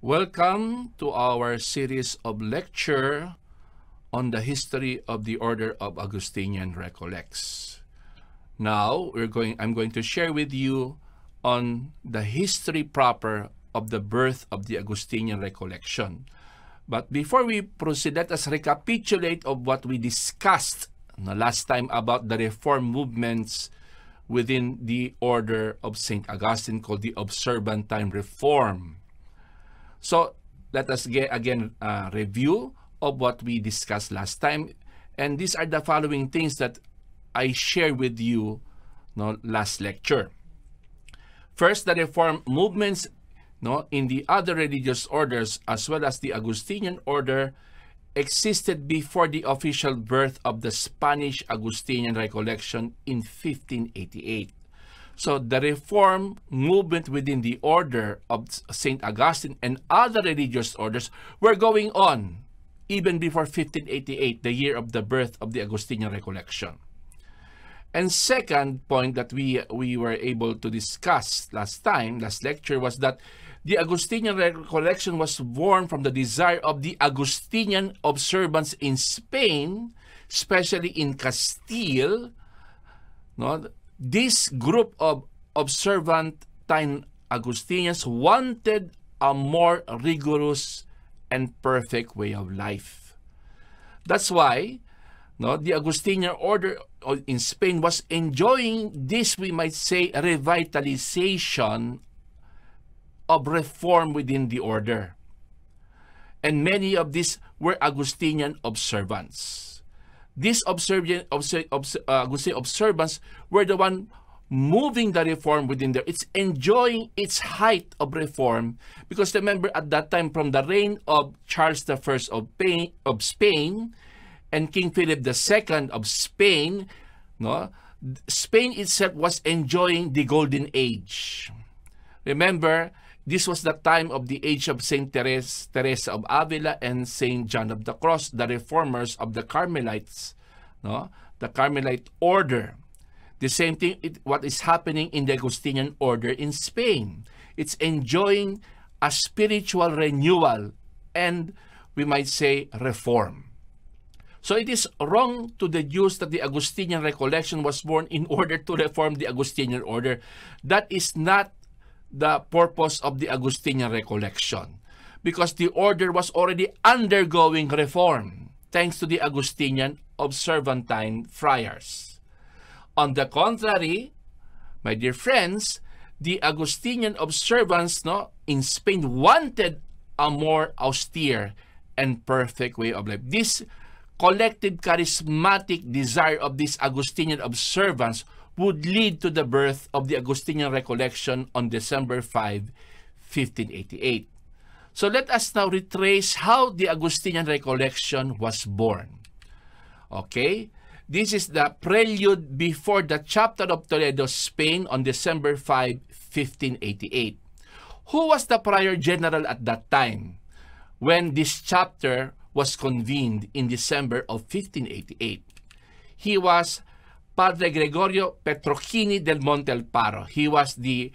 Welcome to our series of lecture on the history of the Order of Augustinian Recollects. Now, I'm going to share with you on the history proper of the birth of the Augustinian Recollection. But before we proceed, let us recapitulate of what we discussed last time about the reform movements within the Order of St. Augustine called the Observantine Reform. So let us again review of what we discussed last time. And these are the following things that I shared with you last lecture. First, the reform movements in the other religious orders as well as the Augustinian order existed before the official birth of the Spanish Augustinian Recollection in 1588. So the reform movement within the order of St. Augustine and other religious orders were going on even before 1588, the year of the birth of the Augustinian Recollection. And second point that we were able to discuss last lecture, was that the Augustinian Recollection was born from the desire of the Augustinian observants in Spain, especially in Castile. This group of observantine Augustinians wanted a more rigorous and perfect way of life. That's why the Augustinian order in Spain was enjoying this, we might say, revitalization of reform within the order. And many of these were Augustinian observants. These Augustinian observants were the one moving the reform within there. It's enjoying its height of reform because remember at that time, from the reign of Charles I of Spain and King Philip II of Spain, Spain itself was enjoying the golden age. Remember, this was the time of the age of Saint Teresa of Avila and Saint John of the Cross, the reformers of the Carmelites, the Carmelite order. The same thing, what is happening in the Augustinian order in Spain. It's enjoying a spiritual renewal and, we might say, reform. So it is wrong to deduce that the Augustinian Recollection was born in order to reform the Augustinian order. That is not the purpose of the Augustinian Recollection, because the order was already undergoing reform thanks to the Augustinian observantine friars. On the contrary, my dear friends, the Augustinian observants in Spain wanted a more austere and perfect way of life. This collective charismatic desire of these Augustinian observants would lead to the birth of the Augustinian Recollection on December 5, 1588. So let us now retrace how the Augustinian Recollection was born. Okay? This is the prelude before the chapter of Toledo, Spain on December 5, 1588. Who was the prior general at that time when this chapter was convened in December of 1588? He was Padre Gregorio Petrocchini del Montalparo. He was the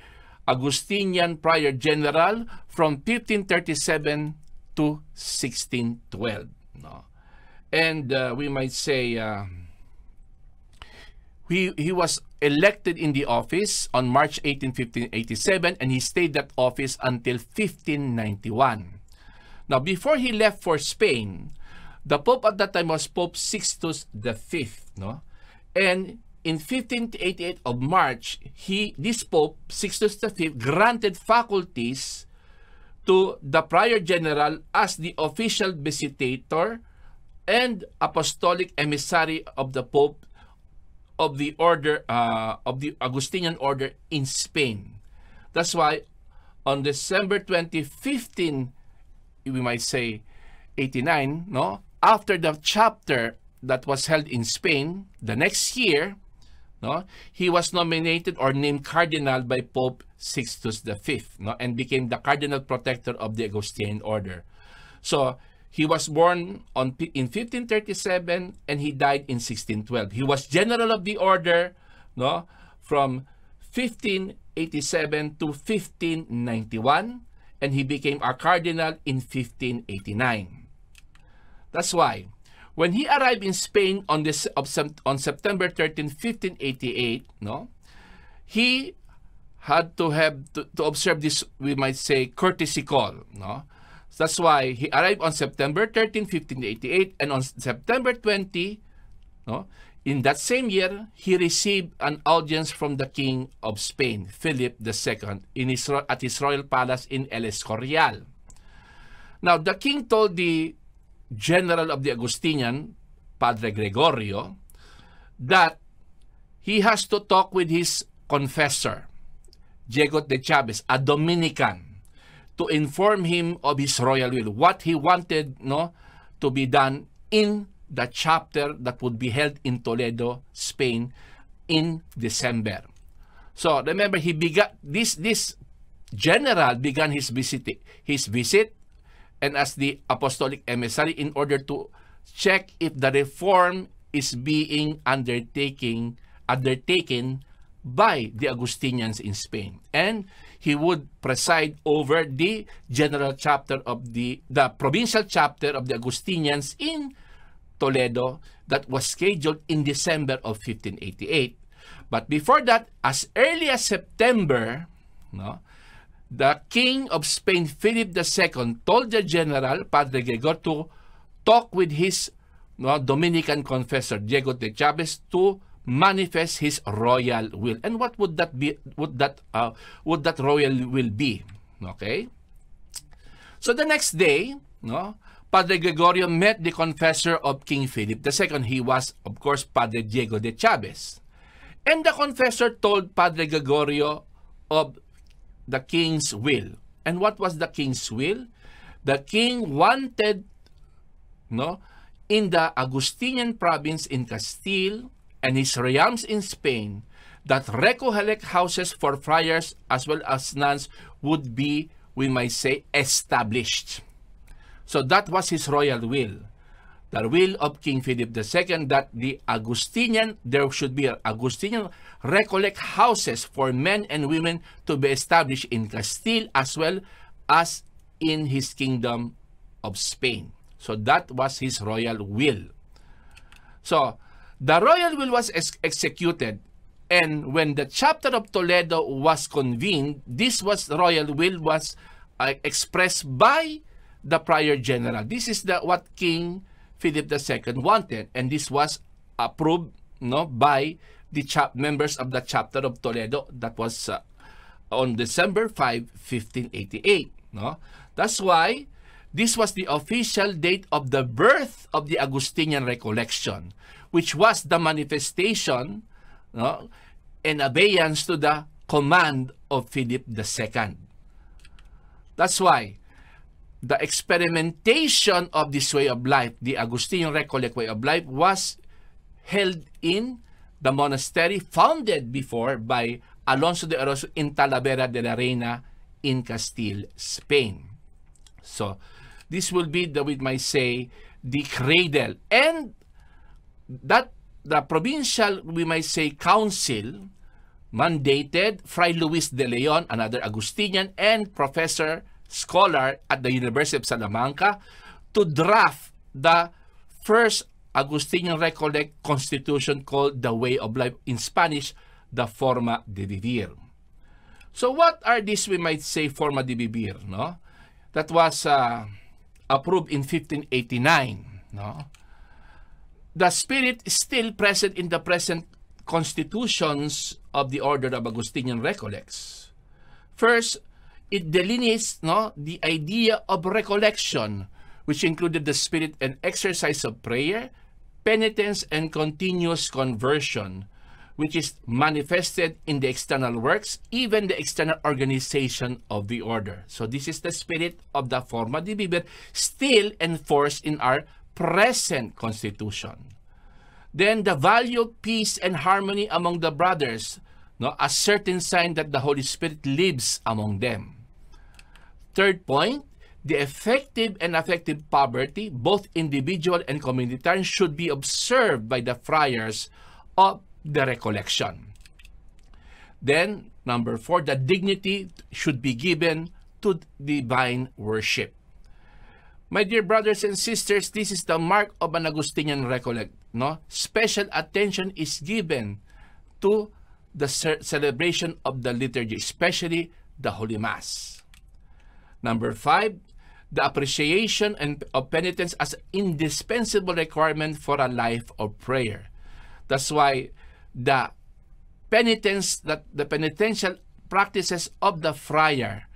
Augustinian prior general from 1537 to 1612. And we might say he was elected in the office on March 18, 1587, and he stayed that office until 1591. Now, before he left for Spain, the Pope at that time was Pope Sixtus V. And in 1588 of March, this Pope, Sixtus V, granted faculties to the prior general as the official visitator and apostolic emissary of the Pope of the order of the Augustinian order in Spain. That's why on December 20, 15, we might say 89, after the chapter that was held in Spain, the next year, he was nominated or named cardinal by Pope Sixtus V, and became the cardinal protector of the Augustinian order. So he was born in 1537 and he died in 1612. He was general of the order from 1587 to 1591, and he became a cardinal in 1589. That's why, when he arrived in Spain on September 13, 1588, no, he had to observe this, we might say, courtesy call. No? That's why he arrived on September 13, 1588, and on September 20, no, in that same year, he received an audience from the King of Spain, Philip II, at his royal palace in El Escorial. Now, the king told the general of the Augustinian, Padre Gregorio, that he has to talk with his confessor, Diego de Chavez, a Dominican, to inform him of his royal will, what he wanted, no, to be done in the chapter that would be held in Toledo, Spain, in December. So remember, he began this general began his visit, and as the apostolic emissary, in order to check if the reform is being undertaken by the Augustinians in Spain, and he would preside over the general chapter of the provincial chapter of the Augustinians in Toledo that was scheduled in December of 1588. But before that, as early as September, no, the King of Spain, Philip II, told the general, Padre Gregor, to talk with his Dominican confessor, Diego de Chavez, to manifest his royal will. And what would that be? Would that royal will be? Okay. So the next day, no, Padre Gregorio met the confessor of King Philip II. He was, of course, Padre Diego de Chavez. And the confessor told Padre Gregorio of the king's will. And what was the king's will? The king wanted, no, in the Augustinian province in Castile and his realms in Spain, that Recollect houses for friars as well as nuns would be, we might say, established. So that was his royal will. The will of King Philip II, that there should be Augustinian Recollect houses for men and women to be established in Castile as well as in his kingdom of Spain. So that was his royal will. So the royal will was executed, and when the chapter of Toledo was convened, royal will was expressed by the prior general. This is what King Philip II wanted, and this was approved, no, by the members of the chapter of Toledo. That was on December 5, 1588. No? That's why this was the official date of the birth of the Augustinian Recollection, which was the manifestation, no, and obedience to the command of Philip II. That's why the experimentation of this way of life, the Augustinian Recollect way of life, was held in the monastery founded before by Alonso de Orozco in Talavera de la Reina in Castile, Spain. So this will be, we might say, the cradle. And that the provincial, we might say, council mandated Fray Luis de Leon, another Augustinian and professor scholar at the University of Salamanca, to draft the first Augustinian Recollect constitution called the Way of Life, in Spanish, the Forma de Vivir. So what are these, we might say, Forma de Vivir, no? That was approved in 1589, no? The spirit is still present in the present constitutions of the Order of Augustinian Recollects. First, it delineates, no, the idea of recollection, which included the spirit and exercise of prayer, penitence, and continuous conversion, which is manifested in the external works, even the external organization of the order. So this is the spirit of the Forma de Vivir, still enforced in our present constitution. Then the value of peace and harmony among the brothers, no, a certain sign that the Holy Spirit lives among them. Third point, the effective and affective poverty, both individual and communitarian, should be observed by the friars of the Recollection. Then, number 4, the dignity should be given to divine worship. My dear brothers and sisters, this is the mark of an Augustinian recollect. No? Special attention is given to the celebration of the liturgy, especially the Holy Mass. Number 5, the appreciation of penitence as an indispensable requirement for a life of prayer. That's why the penitential practices of the friar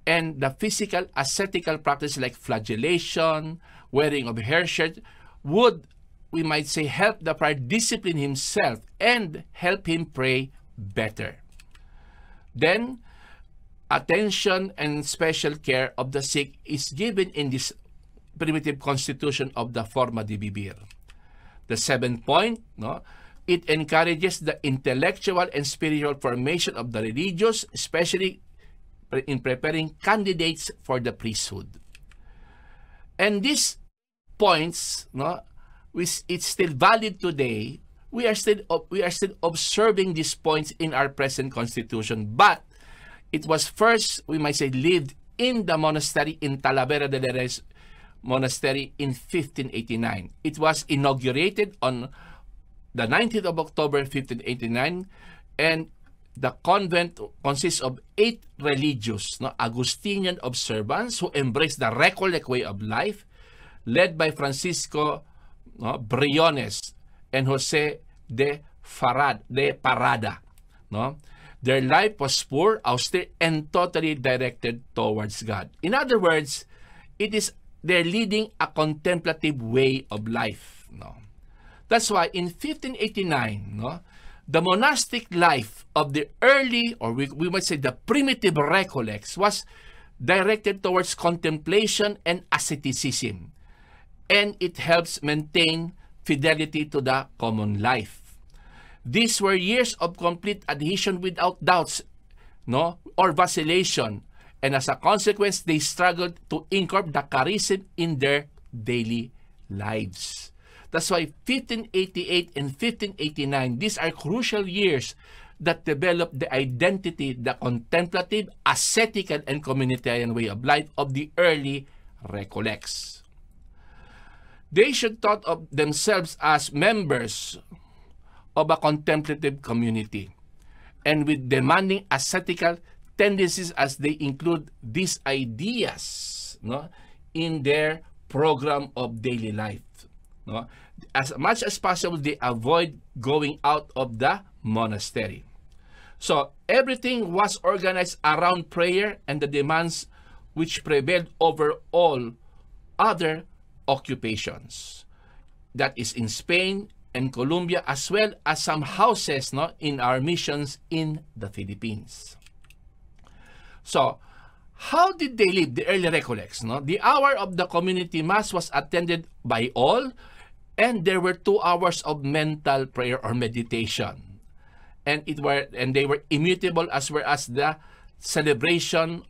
and the physical ascetical practice like flagellation, wearing of hair shirt would, we might say, help the friar discipline himself and help him pray better. Then, attention and special care of the sick is given in this primitive constitution of the Forma di Vivir. The 7th point, no, it encourages the intellectual and spiritual formation of the religious, especially in preparing candidates for the priesthood. And these points, no, it's still valid today. We are still observing these points in our present constitution, but it was first, we might say, lived in the monastery in Talavera de Reyes Monastery in 1589. It was inaugurated on the 19th of October 1589, and the convent consists of 8 religious, no, Augustinian observants who embrace the Recollect way of life, led by Francisco, no, Briones and Jose de Parada. No? Their life was poor, austere, and totally directed towards God. In other words, they're leading a contemplative way of life. No? That's why in 1589, no, the monastic life of the early, or we might say the primitive Recollects, was directed towards contemplation and asceticism, and it helps maintain fidelity to the common life. These were years of complete adhesion without doubts, no, or vacillation, and as a consequence, they struggled to incorporate the charism in their daily lives. That's why 1588 and 1589, these are crucial years that developed the identity, the contemplative, ascetical, and communitarian way of life of the early Recollects. They should thought of themselves as members of a contemplative community, and with demanding ascetical tendencies as they include these ideas, no, in their program of daily life. No? As much as possible, they avoid going out of the monastery. So everything was organized around prayer and the demands which prevailed over all other occupations. That is in Spain and Colombia, as well as some houses, no, in our missions in the Philippines. So, how did they live, the early Recollects? No? The hour of the community mass was attended by all, and there were 2 hours of mental prayer or meditation. And they were immutable as well as the celebration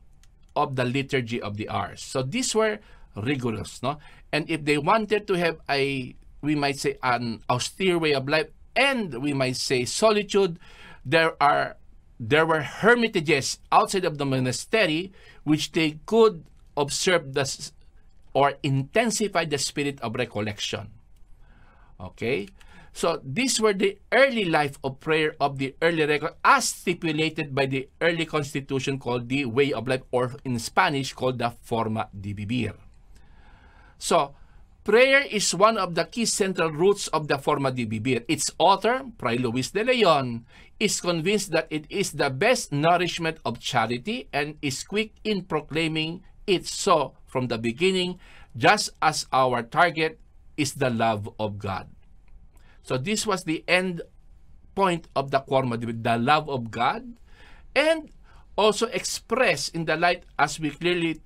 of the liturgy of the hours. So these were rigorous, no? And if they wanted to have we might say, an austere way of life, and we might say solitude, there were hermitages outside of the monastery which they could observe or intensify the spirit of recollection. Okay? So these were the early life of prayer of the early record as stipulated by the early constitution called the Way of Life, or in Spanish called the Forma di Vivir. So, prayer is one of the key central roots of the Forma di Vivir. Its author, Fray Luis de Leon, is convinced that it is the best nourishment of charity and is quick in proclaiming it so from the beginning, just as our target is the love of God. So this was the end point of the Forma di Vivir, the love of God, and also expressed in the light as we clearly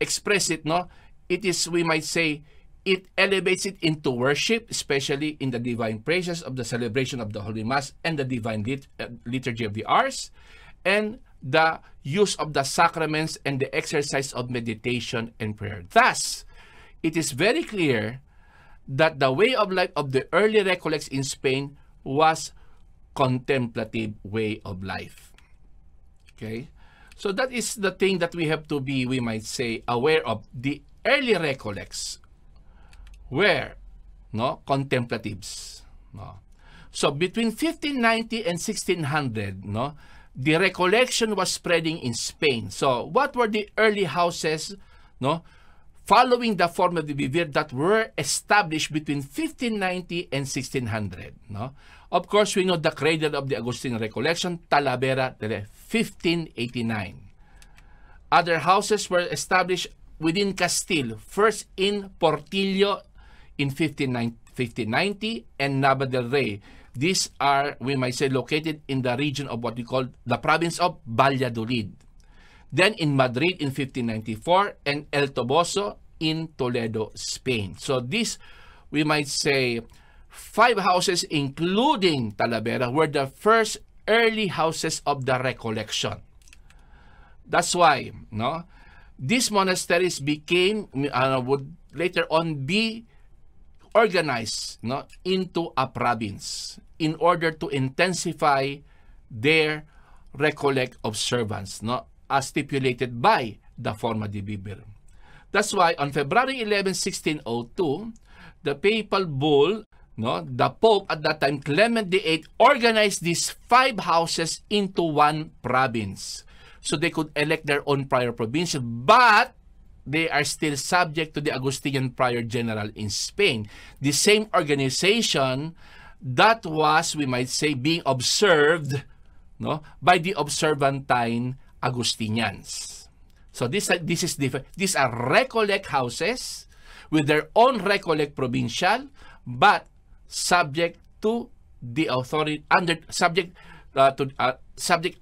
express it, no? It is, we might say, it elevates it into worship, especially in the divine praises of the celebration of the Holy Mass and the divine liturgy of the hours, and the use of the sacraments and the exercise of meditation and prayer. Thus, it is very clear that the way of life of the early Recollects in Spain was contemplative way of life. Okay? So that is the thing that we have to be, we might say, aware of. The early Recollects were, no, contemplatives. No? So between 1590 and 1600, no, the Recollection was spreading in Spain. So what were the early houses, no, following the form of the vivir that were established between 1590 and 1600? No? Of course, we know the cradle of the Augustinian Recollection, Talavera, 1589. Other houses were established within Castile, first in Portillo in 1590 and Nava del Rey. These are, we might say, located in the region of what we call the province of Valladolid. Then in Madrid in 1594 and El Toboso in Toledo, Spain. So these, we might say, 5 houses, including Talavera, were the first early houses of the Recollection. That's why, no, these monasteries became, would later on be organized, no, into a province in order to intensify their Recollect observance, no, as stipulated by the Forma de Vivir. That's why on February 11, 1602, the papal bull, no, the Pope at that time, Clement VIII, organized these 5 houses into one province. So they could elect their own prior provincial, but they are still subject to the Augustinian Prior General in Spain. The same organization that was, we might say, being observed, no, by the Observantine Augustinians. So this is different. These are Recollect houses with their own Recollect provincial, but subject to the authority subject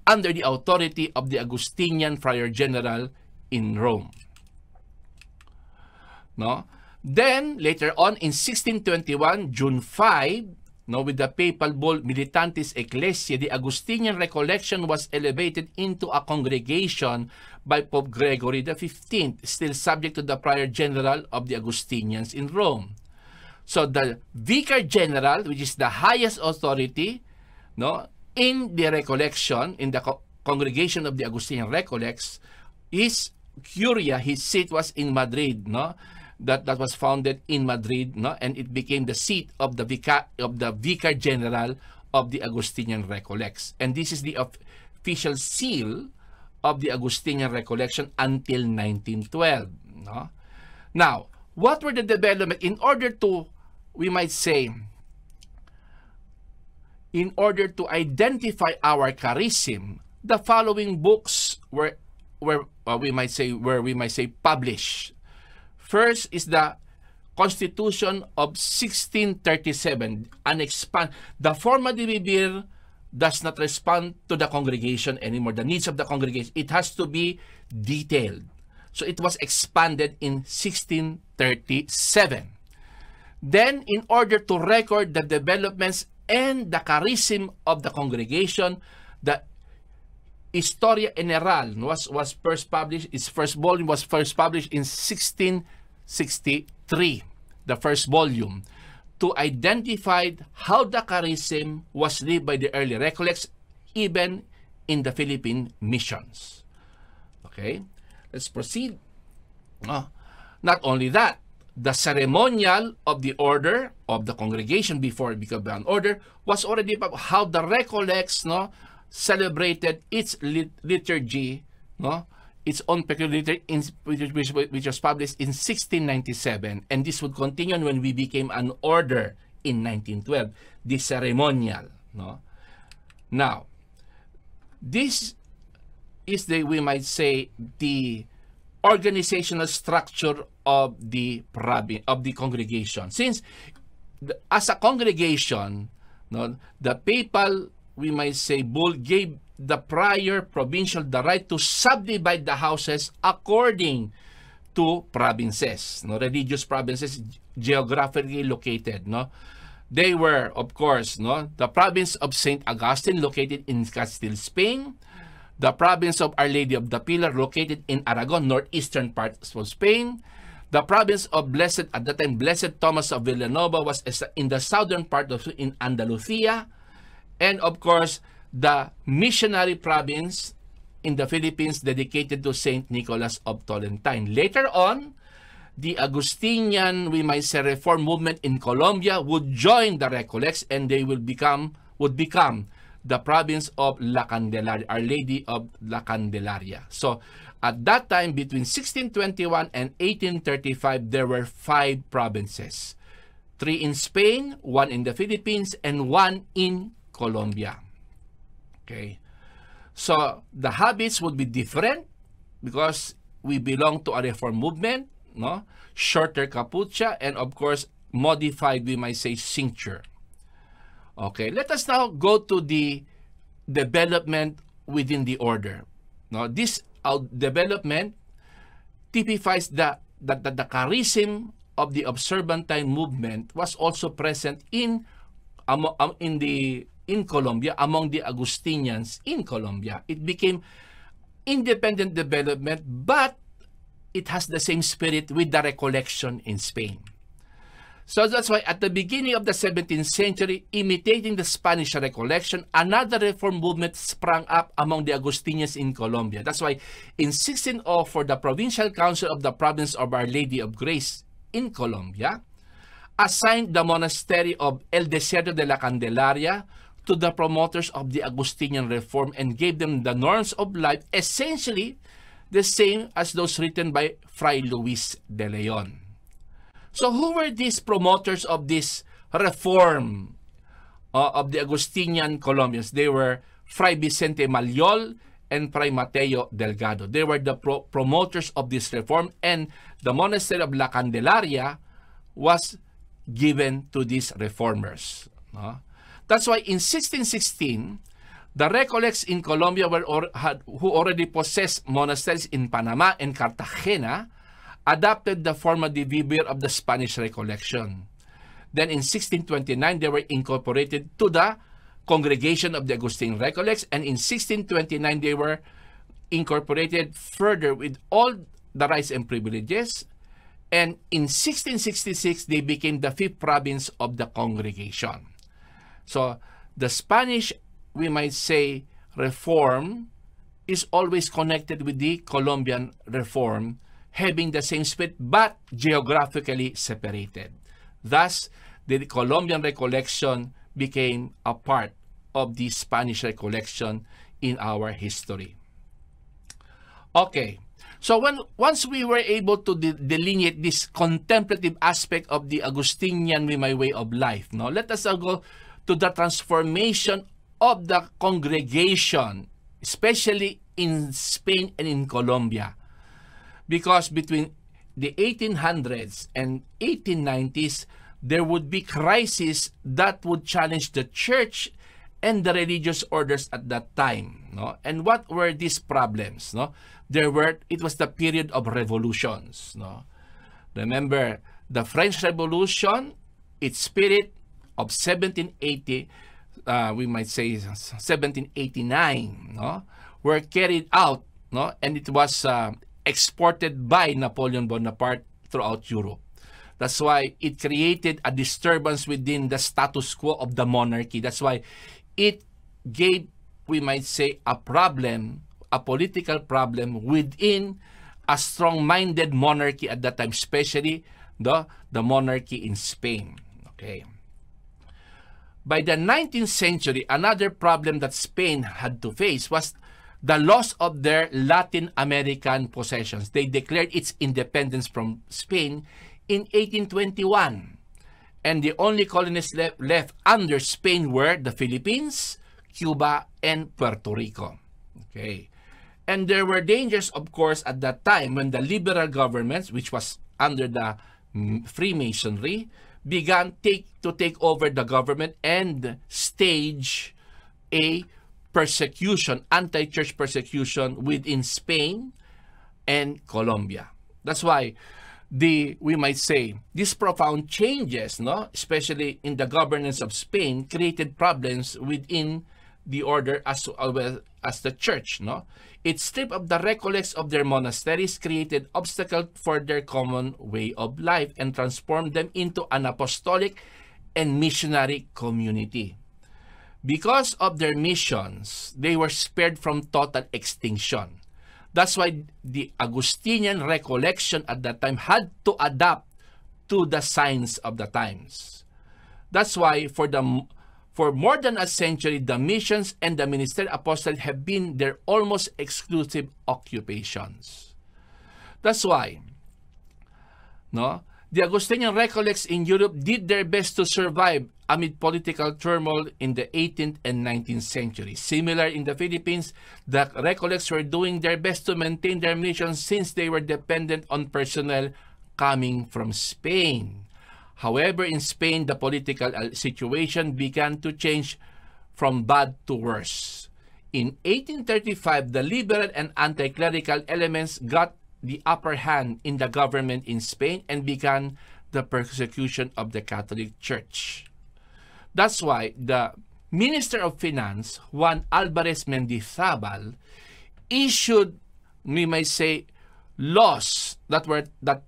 under the authority of the Augustinian Prior General in Rome. No? Then later on in 1621, June 5, no, with the papal bull Militantis Ecclesiae, the Augustinian Recollection was elevated into a congregation by Pope Gregory XV, still subject to the Prior General of the Augustinians in Rome. So the Vicar General, which is the highest authority, no, in the Recollection, in the congregation of the Augustinian Recollects, is Curia. His seat was in Madrid, no? That was founded in Madrid, no? And it became the seat of the Vicar General of the Augustinian Recollects. And this is the official seal of the Augustinian Recollection until 1912, no? Now, what were the development in order to, we might say, in order to identify our charism? The following books were we might say published. First is the Constitution of 1637, the Forma de Vivir does not respond to the congregation anymore, the needs of the congregation. It has to be detailed. So it was expanded in 1637. Then, in order to record the developments and the charism of the congregation, the Historia General was first published. Its first volume was first published in 1663, the first volume, to identify how the charism was lived by the early Recollects, even in the Philippine missions. Okay, let's proceed. Not only that, the ceremonial of the order of the congregation before it became an order was already about how the Recollects, no, celebrated its liturgy, no, its own peculiar liturgy, which was published in 1697, and this would continue when we became an order in 1912. The ceremonial, no. Now, this is the, we might say, the organizational structure of the congregation. Since as a congregation, no, the papal, we might say, bull gave the prior provincial the right to subdivide the houses according to provinces, no, religious provinces geographically located, no. They were, of course, no, the province of St. Augustine, located in Castile, Spain; the province of Our Lady of the Pillar, located in Aragon, northeastern part of Spain; the province of Blessed, at that time, Blessed Thomas of Villanova, was in the southern part of in Andalusia; and of course, the missionary province in the Philippines dedicated to Saint Nicholas of Tolentine. Later on, the Augustinian, we might say, reform movement in Colombia would join the Recollects, and they would become the province of La Candelaria, Our Lady of La Candelaria. So at that time, between 1621 and 1835, there were 5 provinces. 3 in Spain, 1 in the Philippines, and 1 in Colombia. Okay. So the habits would be different because we belong to a reform movement, no? Shorter capucha, and of course, modified, we might say, cincture. Okay, let us now go to the development within the order. No, this development typifies the charism of the Observantine movement was also present in Colombia, among the Augustinians in Colombia. It became independent development, but it has the same spirit with the Recollection in Spain. So that's why at the beginning of the 17th century, imitating the Spanish Recollection, another reform movement sprang up among the Augustinians in Colombia. That's why in 1604, the Provincial Council of the Province of Our Lady of Grace in Colombia assigned the monastery of El Desierto de la Candelaria to the promoters of the Augustinian reform and gave them the norms of life essentially the same as those written by Fray Luis de Leon. So who were these promoters of this reform of the Augustinian Colombians? They were Fray Vicente Malliol and Fray Mateo Delgado. They were the promoters of this reform, and the monastery of La Candelaria was given to these reformers. That's why in 1616, the Recollects in Colombia who already possessed monasteries in Panama and Cartagena adopted the forma de vivir of the Spanish Recollection. Then in 1629, they were incorporated to the Congregation of the Augustine Recollects, and in 1629, they were incorporated further with all the rights and privileges, and in 1666, they became the 5th province of the Congregation. So the Spanish, we might say, reform is always connected with the Colombian reform, having the same spirit but geographically separated. Thus, the Colombian Recollection became a part of the Spanish Recollection in our history. Okay, so once we were able to delineate this contemplative aspect of the Augustinian way of life, let us now go to the transformation of the congregation, especially in Spain and in Colombia. Because between the 1800s and 1890s, there would be crises that would challenge the church and the religious orders at that time. And what were these problems? It was the period of revolutions. Remember, the French Revolution, its spirit of 1780, we might say 1789, were carried out, and it was exported by Napoleon Bonaparte throughout Europe. That's why it created a disturbance within the status quo of the monarchy. That's why it gave, we might say, a problem, a political problem within a strong-minded monarchy at that time, especially the monarchy in Spain. Okay. By the 19th century, another problem that Spain had to face was the loss of their Latin American possessions. They declared its independence from Spain in 1821. And the only colonies left under Spain were the Philippines, Cuba, and Puerto Rico. Okay. And there were dangers, of course, at that time when the liberal governments, which was under the Freemasonry, began to take over the government and stage a persecution, anti-church persecution within Spain and Colombia. That's why we might say these profound changes, especially in the governance of Spain, created problems within the order as well as the church. It stripped of the Recollects of their monasteries, created obstacles for their common way of life, and transformed them into an apostolic and missionary community. Because of their missions, they were spared from total extinction. That's why the Augustinian Recollection at that time had to adapt to the signs of the times. That's why for more than a century, the missions and the ministerial apostles have been their almost exclusive occupations. That's why, the Augustinian Recollects in Europe did their best to survive amid political turmoil in the 18th and 19th century. Similar in the Philippines, the Recollects were doing their best to maintain their mission since they were dependent on personnel coming from Spain. However, in Spain, the political situation began to change from bad to worse. In 1835, the liberal and anti-clerical elements got the upper hand in the government in Spain and began the persecution of the Catholic Church. That's why the Minister of Finance, Juan Alvarez Mendizabal, issued, we may say, laws that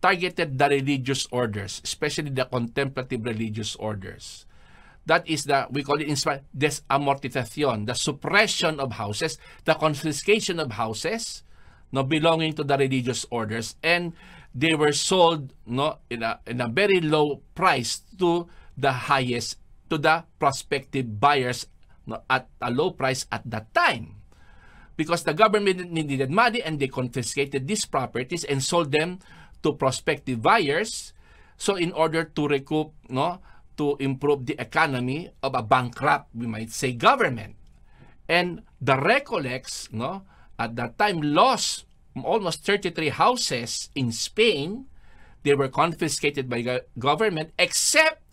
targeted the religious orders, especially the contemplative religious orders. That is we call it in Spanish, desamortización, the suppression of houses, the confiscation of houses, belonging to the religious orders, and they were sold in a very low price to the prospective buyers at a low price at that time. Because the government needed money and they confiscated these properties and sold them to prospective buyers. So in order to recoup, to improve the economy of a bankrupt, we might say, government. And the Recollects, at that time lost almost 33 houses in Spain. They were confiscated by the government, except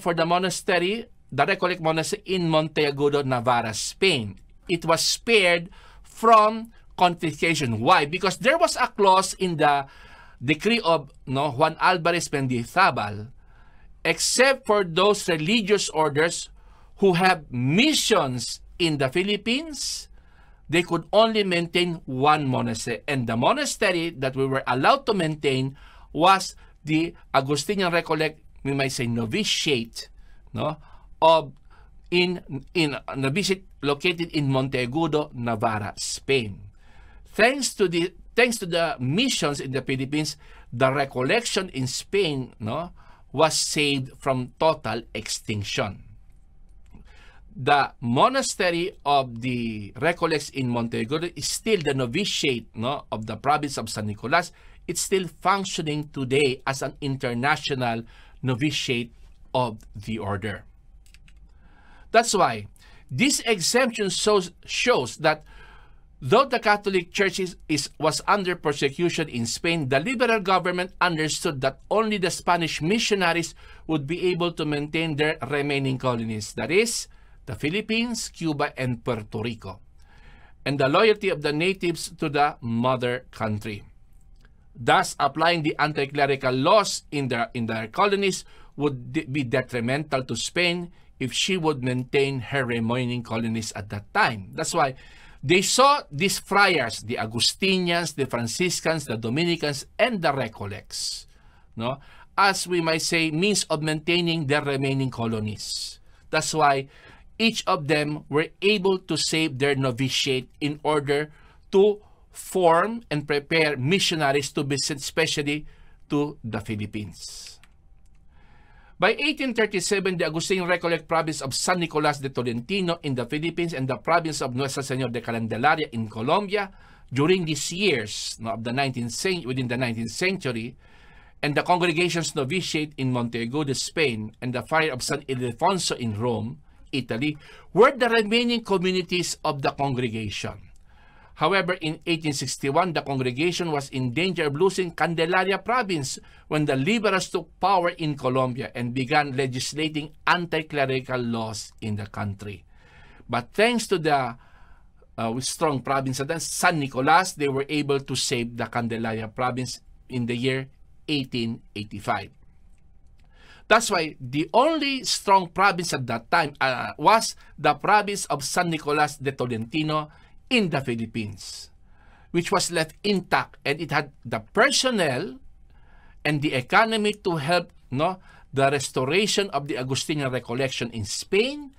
for the monastery, the Recollect Monastery in Monteagudo, Navarra, Spain. It was spared from confiscation. Why? Because there was a clause in the decree of Juan Alvarez Mendizabal, except for those religious orders who have missions in the Philippines, they could only maintain one monastery. And the monastery that we were allowed to maintain was the Augustinian Recollect, we might say, novitiate, novitiate located in Monteagudo, Navarra, Spain. Thanks to the missions in the Philippines, the Recollection in Spain was saved from total extinction. The monastery of the Recollects in Monteagudo is still the novitiate of the province of San Nicolas. It's still functioning today as an international novitiate of the order. That's why this exemption shows that though the Catholic Church was under persecution in Spain, the liberal government understood that only the Spanish missionaries would be able to maintain their remaining colonies, that is, the Philippines, Cuba, and Puerto Rico, and the loyalty of the natives to the mother country. Thus, applying the anti-clerical laws in their colonies would be detrimental to Spain if she would maintain her remaining colonies at that time. That's why they saw these friars, the Augustinians, the Franciscans, the Dominicans, and the Recollects, as we might say, means of maintaining their remaining colonies. That's why each of them were able to save their novitiate in order to form and prepare missionaries to visit, especially to the Philippines. By 1837, the Augustinian Recollect province of San Nicolas de Tolentino in the Philippines and the province of Nuestra Señora de Candelaria in Colombia, during these years of the 19th century, within the 19th century, and the congregation's novitiate in Monteagudo, Spain, and the friar of San Ildefonso in Rome, Italy, were the remaining communities of the congregation. However, in 1861, the congregation was in danger of losing Candelaria province when the liberals took power in Colombia and began legislating anti-clerical laws in the country. But thanks to the strong province of San Nicolas, they were able to save the Candelaria province in the year 1885. That's why the only strong province at that time was the province of San Nicolas de Tolentino in the Philippines, which was left intact, and it had the personnel and the economy to help the restoration of the Augustinian Recollection in Spain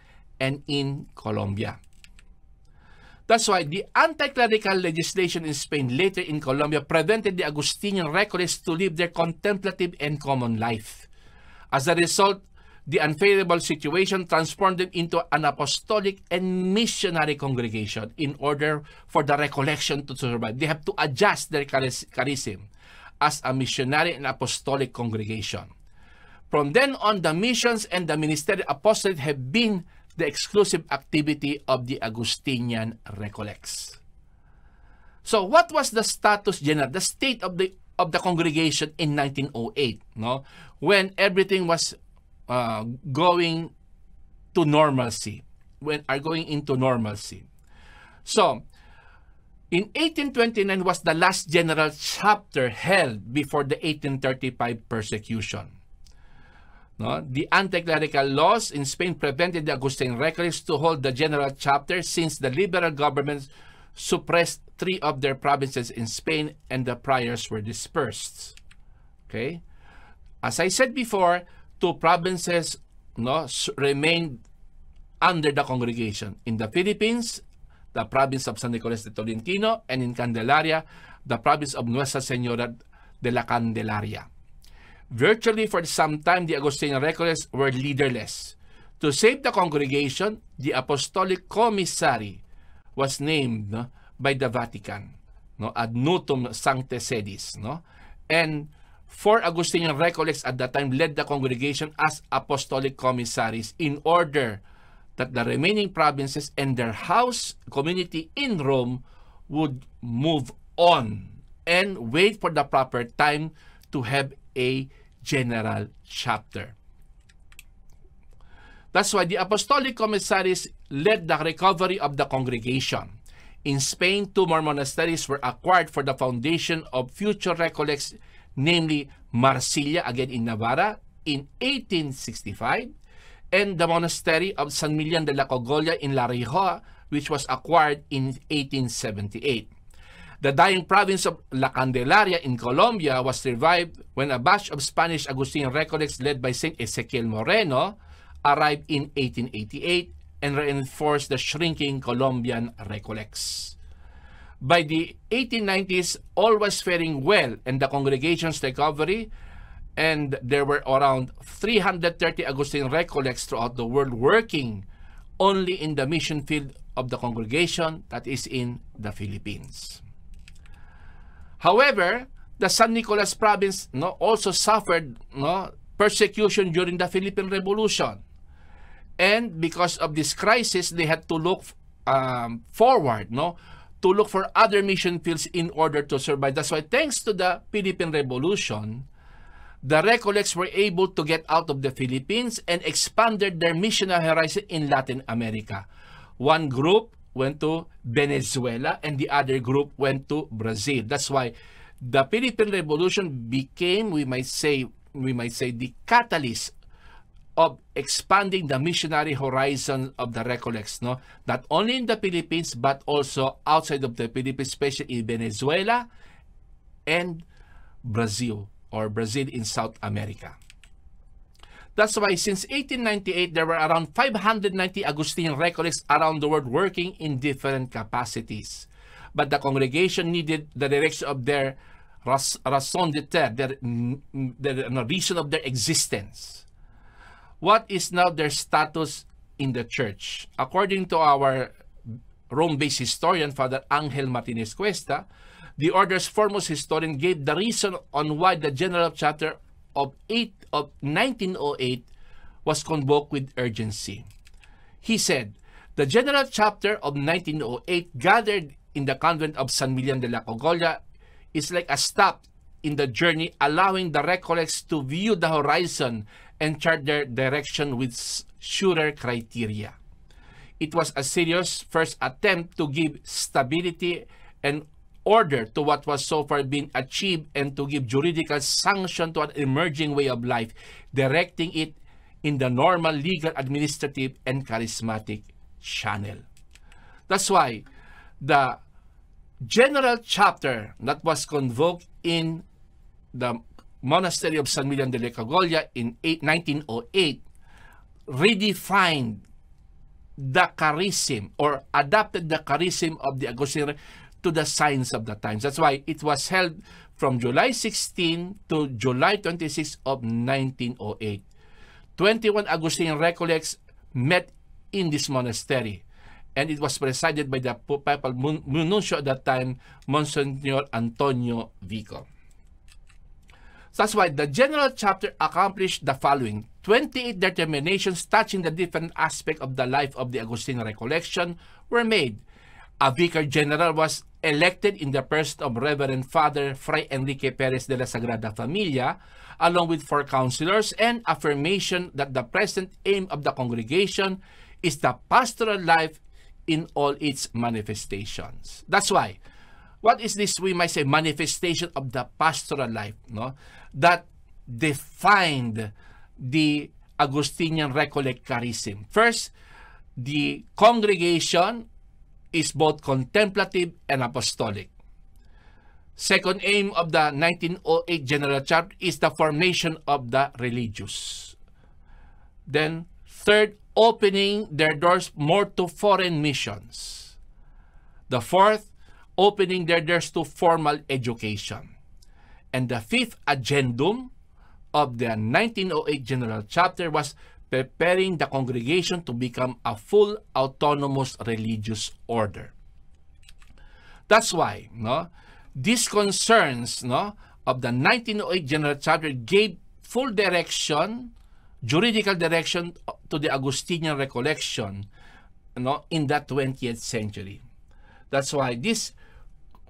and in Colombia. That's why the anti-clerical legislation in Spain, later in Colombia, prevented the Augustinian Recollects to live their contemplative and common life. As a result, the unfavorable situation transformed them into an apostolic and missionary congregation in order for the Recollection to survive. They have to adjust their charism as a missionary and apostolic congregation. From then on, the missions and the ministerial apostolate have been the exclusive activity of the Augustinian Recollects. So what was the status general, the state of the congregation in 1908, no? When everything was going to normalcy, going into normalcy. So, in 1829 was the last general chapter held before the 1835 persecution. No? The anti-clerical laws in Spain prevented the Augustinian Recollects to hold the general chapter since the liberal government suppressed 3 of their provinces in Spain and the priors were dispersed. Okay? As I said before, 2 provinces remained under the congregation. In the Philippines, the province of San Nicolas de Tolentino, and in Candelaria, the province of Nuestra Señora de la Candelaria. Virtually for some time, the Augustinian Recollects were leaderless. To save the congregation, the Apostolic Commissary was named by the Vatican, ad nutum sancte sedis, and 4 Augustinian Recollects at that time led the congregation as apostolic commissaries in order that the remaining provinces and their house community in Rome would move on and wait for the proper time to have a general chapter. That's why the apostolic commissaries led the recovery of the congregation. In Spain, 2 more monasteries were acquired for the foundation of future Recollects, namely Marsilia, again in Navarra, in 1865, and the monastery of San Milian de la Cogolla in La Rioja, which was acquired in 1878. The dying province of La Candelaria in Colombia was revived when a batch of Spanish Augustinian Recollects led by St. Ezequiel Moreno arrived in 1888 and reinforced the shrinking Colombian Recollects. By the 1890s, all was faring well in the congregation's recovery, and there were around 330 Augustinian Recollects throughout the world working only in the mission field of the congregation, that is in the Philippines. However, the San Nicolas province also suffered persecution during the Philippine Revolution. And because of this crisis, they had to look forward, to look for other mission fields in order to survive. That's why, thanks to the Philippine Revolution, the Recollects were able to get out of the Philippines and expanded their missionary horizon in Latin America. One group went to Venezuela and the other group went to Brazil. That's why the Philippine Revolution became, we might say, the catalyst of expanding the missionary horizon of the Recollects, not only in the Philippines but also outside of the Philippines, especially in Venezuela and Brazil, or Brazil in South America. That's why since 1898, there were around 590 Augustinian Recollects around the world working in different capacities. But the congregation needed the direction of their raison d'etre, the reason of their existence. What is now their status in the church? According to our Rome-based historian, Father Angel Martinez Cuesta, the order's foremost historian gave the reason on why the general chapter of 1908 was convoked with urgency. He said, the general chapter of 1908 gathered in the convent of San Milian de la Cogolla is like a stop in the journey, allowing the Recollects to view the horizon and chart their direction with surer criteria. It was a serious first attempt to give stability and order to what was so far been achieved and to give juridical sanction to an emerging way of life, directing it in the normal legal, administrative, and charismatic channel. That's why the general chapter that was convoked in the Monastery of San Milian de la Cogolla in 1908 redefined the charism or adapted the charism of the Augustinian to the signs of the times. That's why it was held from July 16 to July 26 of 1908. 21 Augustinian Recollects met in this monastery, and it was presided by the papal nuncio at that time, Monsignor Antonio Vico. That's why the General Chapter accomplished the following: 28 determinations touching the different aspects of the life of the Augustinian Recollection were made. A Vicar General was elected in the person of Reverend Father Fray Enrique Perez de la Sagrada Familia, along with 4 councilors, and affirmation that the present aim of the congregation is the pastoral life in all its manifestations. That's why, what is this, we might say, manifestation of the pastoral life, no? That defined the Augustinian Recollect charism. First, the congregation is both contemplative and apostolic. Second aim of the 1908 General Chapter is the formation of the religious. Then, third, opening their doors more to foreign missions. The fourth, opening their doors to formal education. And the fifth agendum of the 1908 General Chapter was preparing the congregation to become a full autonomous religious order. That's why, no, these concerns, no, of the 1908 General Chapter gave full direction, juridical direction to the Augustinian Recollection, no, in the 20th century. That's why this,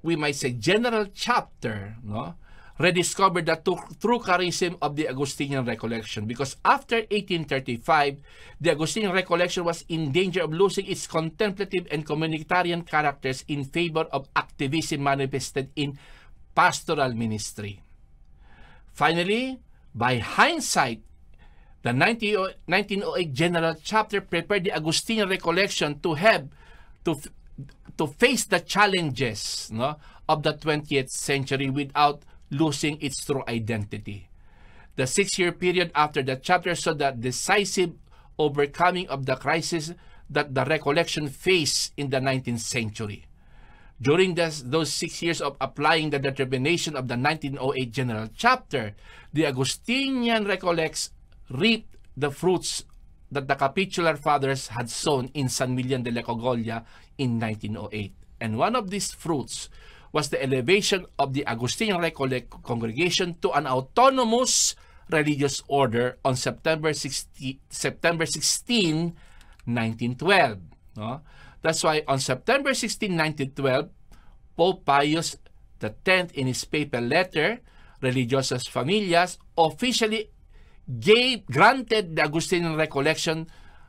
we might say, General Chapter, no, rediscovered the true charism of the Augustinian Recollection, because after 1835, the Augustinian Recollection was in danger of losing its contemplative and communitarian characters in favor of activism manifested in pastoral ministry. Finally, by hindsight, the 1908 General Chapter prepared the Augustinian Recollection to face the challenges, no, of the 20th century without losing its true identity. The 6-year period after the chapter saw the decisive overcoming of the crisis that the Recollection faced in the 19th century. During those 6 years of applying the determination of the 1908 General Chapter, the Augustinian Recollects reaped the fruits that the Capitular Fathers had sown in San Milian de la Cogolla in 1908. And one of these fruits was the elevation of the Augustinian Recollect congregation to an autonomous religious order on September 16, 1912. No? That's why on September 16, 1912, Pope Pius X, in his papal letter, Religiosas Familias, officially granted the Augustinian Recollection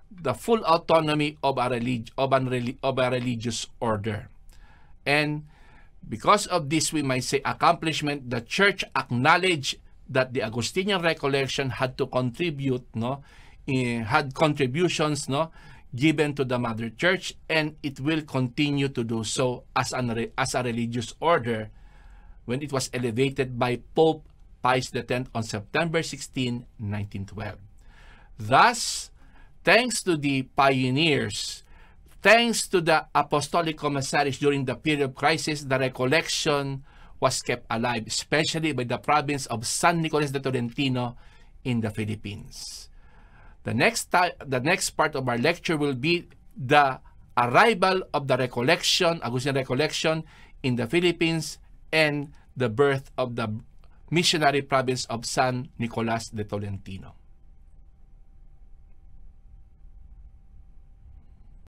the full autonomy of a religious order. And because of this, we might say, accomplishment, the Church acknowledged that the Augustinian Recollection had to contribute, no, had contributions, no, given to the Mother Church, and it will continue to do so as a religious order when it was elevated by Pope Pius X on September 16, 1912. Thus, thanks to the pioneers, thanks to the apostolic commissaries during the period of crisis, the Recollection was kept alive, especially by the province of San Nicolas de Tolentino in the Philippines. The next part of our lecture will be the arrival of the Recollection, Augustinian Recollection, in the Philippines, and the birth of the missionary province of San Nicolas de Tolentino.